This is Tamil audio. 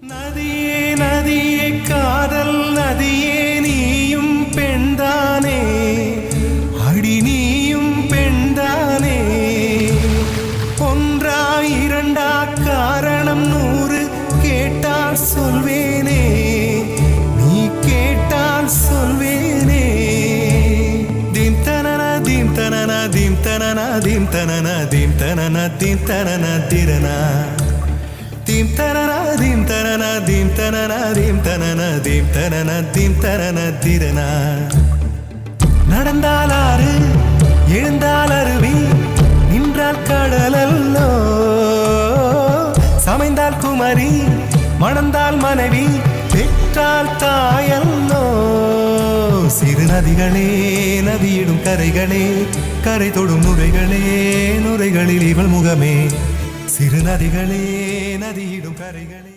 நதியே நதியே காதல் நதியே நீயும் பெண்தானே அடி நீயும் பெண்தானே ஒன்றா இரண்டா காரணம் 100 கேட்டால் சொல்வேனே நீ கேட்டால் சொல்வேனே தீம் தனன தீம் தனன தீம் தனன தீம் தனன தீம் தனன தீம் தனன திரனா தீம் தனன தீம் தனன தீம் தனன தீம் தனன தீம் தனன தீம் தனன திரனா நடந்தால் ஆறு எழுந்தால் அருவி நின்றால் கடலல்லோ சமைந்தால் குமரி மணந்தால் மனைவி பெற்றால் தாயல்லோ சிறு நதிகளே நதியிடும் கரைகளே கரை தொடும் நுரைகளே நுரைகளில் இவள் முகமே சிறு நதிகளே நதியிடும் கரைகளே